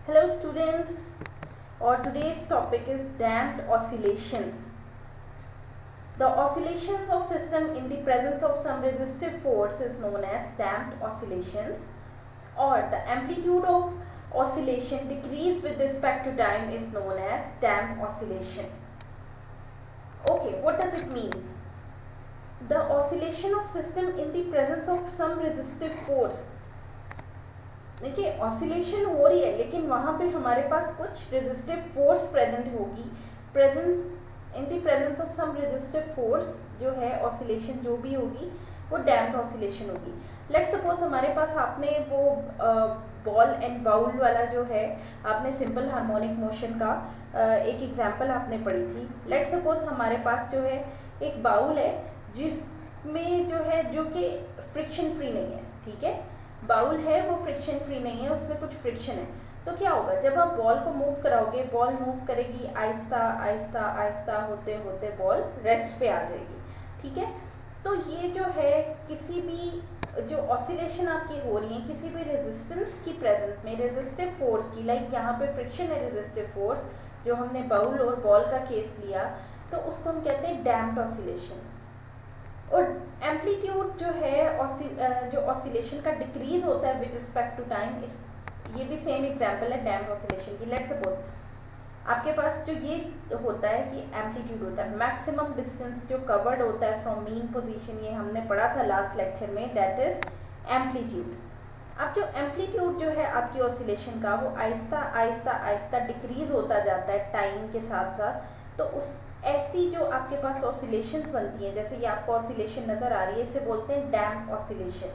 Hello students, our today's topic is damped oscillations. The oscillations of system in the presence of some resistive force is known as damped oscillations, or the amplitude of oscillation decrease with respect to time is known as damped oscillation. Okay, what does it mean? The oscillation of system in the presence of some resistive force. देखिए oscillation हो रही है लेकिन वहाँ पे हमारे पास कुछ रेजिस्टिव फोर्स प्रेजेंट होगी. Presence in the presence of some resistive force जो है ऑसिलेशन जो भी होगी वो डैम्प्ड ऑसिलेशन होगी. लेट्स सपोज हमारे पास आपने वो बॉल एंड बाउल वाला जो है आपने सिंपल हार्मोनिक मोशन का एक एग्जांपल आपने पढ़ी थी. लेट्स सपोज हमारे पास जो है एक बाउल है जिसमें जो है जो कि फ्रिक्शन फ्री नहीं है. ठीक है, बाउल है वो फ्रिक्शन फ्री नहीं है, उसमें कुछ फ्रिक्शन है. तो क्या होगा जब आप बॉल को मूव कराओगे, बॉल मूव करेगी आहिस्ता आहिस्ता आहिस्ता होते होते बॉल रेस्ट पे आ जाएगी. ठीक है, तो ये जो है किसी भी जो ऑसिलेशन आपकी हो रही है किसी भी रेजिस्टेंस की प्रेजेंस में, रेजिस्टिव फोर्स की, लाइक यहाँ पे फ्रिक्शन है रेजिस्टिव फोर्स जो हमने बाउल और बॉल का केस लिया, तो उसको हम कहते हैं डैम्प्ड ऑसिलेशन. और एम्पलीट्यूड जो है जो ऑसिलेशन का डिक्रीज होता है विद रिस्पेक्ट टू टाइम, ये भी सेम एग्जांपल है डैम्प्ड ऑसिलेशन की. लेट्स सपोज आपके पास जो ये होता है कि एम्पलीट्यूड होता है मैक्सिमम डिस्टेंस जो कवर्ड होता है फ्रॉम मीन पोजीशन, ये हमने पढ़ा था लास्ट लेक्चर में, दैट इज एम्पलीट्यूड. अब जो एम्पलीट्यूड जो है आपकी ऑसिलेशन का वो आहिस्ता आहिस्ता आहिस्ता डिक्रीज होता जाता है टाइम के साथ साथ. तो उस ऐसी जो आपके पास ऑसिलेशंस बनती हैं, जैसे ये आपको ऑसिलेशन नज़र आ रही है, इसे बोलते हैं डैम्प्ड ऑसिलेशन.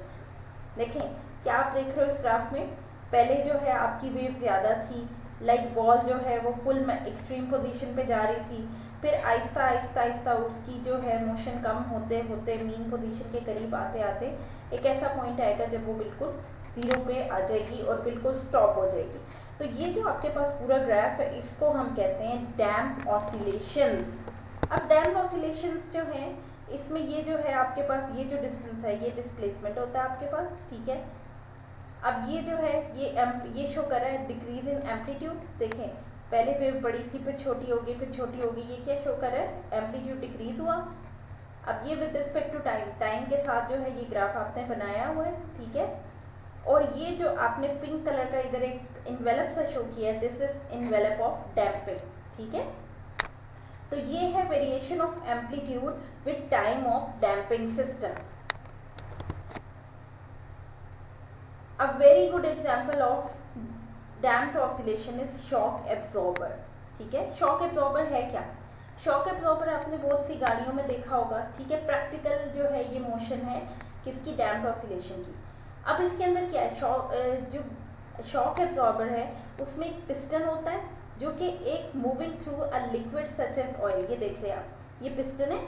देखें क्या आप देख रहे हो इस ग्राफ में, पहले जो है आपकी वेव ज़्यादा थी, लाइक बॉल जो है वो फुल एक्सट्रीम पोजीशन पे जा रही थी, फिर आहिस्ता आहिस्ता आहिस्ता उसकी जो है मोशन कम होते होते मीन पोजीशन के करीब आते आते एक ऐसा पॉइंट आएगा जब वो बिल्कुल ज़ीरो पे आ जाएगी और बिल्कुल स्टॉप हो जाएगी. तो ये जो आपके पास पूरा ग्राफ है इसको हम कहते हैं डैम्प्ड ऑसिलेशंस. अब डैम्प्ड ऑसिलेशंस जो हैं इसमें ये जो है आपके पास ये जो डिस्टेंस है ये डिस्प्लेसमेंट होता है आपके पास. ठीक है, अब ये जो है ये शो कर रहा है डिक्रीज इन एम्पलीट्यूड. देखें पहले वेव बड़ी थी फिर छोटी होगी फिर छोटी होगी, ये क्या शो कर रहा है, एम्पलीट्यूड डिक्रीज हुआ. अब ये विद रिस्पेक्ट टू टाइम के साथ जो है ये ग्राफ आपने बनाया हुआ है. ठीक है, और ये जो आपने पिंक कलर का इधर एक इन्वेलप सा शो किया है, this is envelope of damping. ठीक है, तो ये है variation of amplitude with time of damping system. A very good example of damped oscillation is shock absorber. ठीक है, शॉक एब्जॉर्बर है क्या, शॉक एब्जॉर्बर आपने बहुत सी गाड़ियों में देखा होगा. ठीक है, प्रैक्टिकल जो है ये मोशन है किसकी, डैम्प्ड ऑसिलेशन की. अब इसके अंदर क्या है, जो शॉक एब्जॉर्बर है उसमें एक पिस्टन होता है जो कि एक moving through a liquid such as oil. ये देख रहे हैं आप, ये पिस्टन है,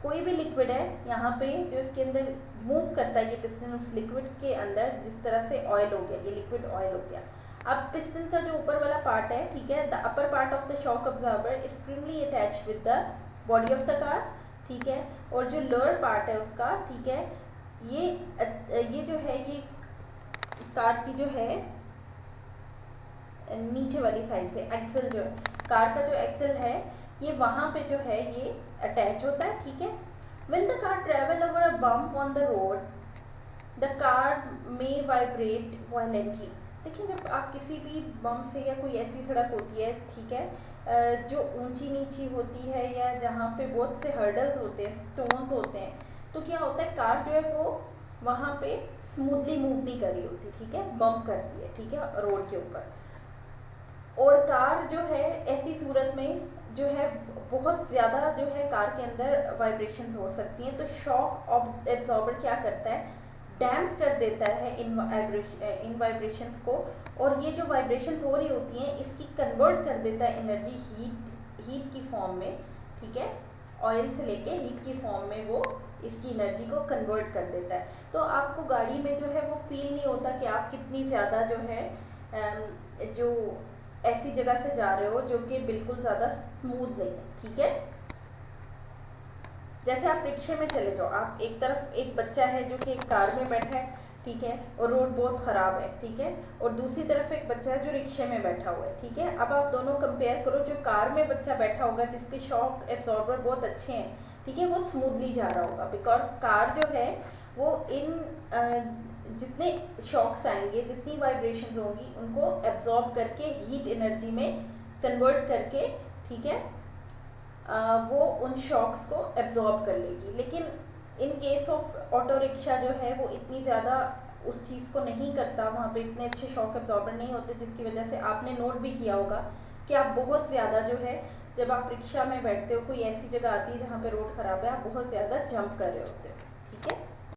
कोई भी लिक्विड है यहाँ पे जो इसके अंदर मूव करता है ये पिस्टन उस लिक्विड के अंदर, जिस तरह से ऑयल हो गया, ये लिक्विड ऑयल हो गया. अब पिस्टन का जो ऊपर वाला पार्ट है, ठीक है, the upper part of the shock absorber is firmly attached with the body of the car. ठीक है, और जो लोअर पार्ट है उसका, ठीक है, ये जो है ये कार की जो है नीचे वाली साइड से एक्सल जो है कार का जो एक्सल है ये वहाँ पे जो है ये अटैच होता है. ठीक है, when the car travel over a bump on the road the car may vibrate violently. देखिए जब आप किसी भी बम्प से या कोई ऐसी सड़क होती है, ठीक है, जो ऊंची नीची होती है या जहाँ पे बहुत से हर्डल्स होते हैं, स्टोन्स होते हैं, तो क्या होता है कार जो है वो वहाँ पे स्मूथली मूव नहीं कर रही होती. ठीक है, बम्प करती है, ठीक है, रोड के ऊपर. और कार जो है ऐसी सूरत में जो है बहुत ज़्यादा जो है कार के अंदर वाइब्रेशंस हो सकती हैं. तो शॉक एब्जॉर्बर क्या करता है, डैम्प कर देता है इन वाइब्रेशंस को, और ये जो वाइब्रेशंस हो रही होती हैं इसकी कन्वर्ट कर देता है एनर्जी हीट की फॉर्म में. ठीक है, ऑयल से लेके हीट की फॉर्म में वो इसकी एनर्जी को कन्वर्ट कर देता है. तो आपको गाड़ी में जो है वो फील नहीं होता कि आप कितनी ज़्यादा जो है जो ऐसी जगह से जा रहे हो जो कि बिल्कुल ज़्यादा स्मूथ नहीं है. ठीक है, जैसे आप रिक्शे में चले जाओ, आप एक तरफ एक बच्चा है जो कि एक कार में बैठा है, ठीक है, और रोड बहुत ख़राब है, ठीक है, और दूसरी तरफ एक बच्चा है जो रिक्शे में बैठा हुआ है, ठीक है। अब आप दोनों कंपेयर करो, जो कार में बच्चा बैठा होगा जिसके शॉक एब्जॉर्बर बहुत अच्छे हैं, ठीक है, वो स्मूथली जा रहा होगा, बिकॉज कार जो है वो जितने शॉक्स आएंगे, जितनी वाइब्रेशन होंगी, उनको एब्जॉर्ब करके हीट एनर्जी में कन्वर्ट करके, ठीक है, वो उन शॉक्स को एब्जॉर्ब कर लेगी। लेकिन in case of auto rickshaw जो है वो इतनी ज़्यादा उस चीज़ को नहीं करता, वहाँ पे इतने अच्छे शॉक एब्जॉर्बर नहीं होते, जिसकी वजह से आपने नोट भी किया होगा कि आप बहुत ज़्यादा जो है, जब आप रिक्शा में बैठते हो, कोई ऐसी जगह आती है जहाँ पे रोड ख़राब है, आप बहुत ज़्यादा जंप कर रहे होते हो, ठीक है।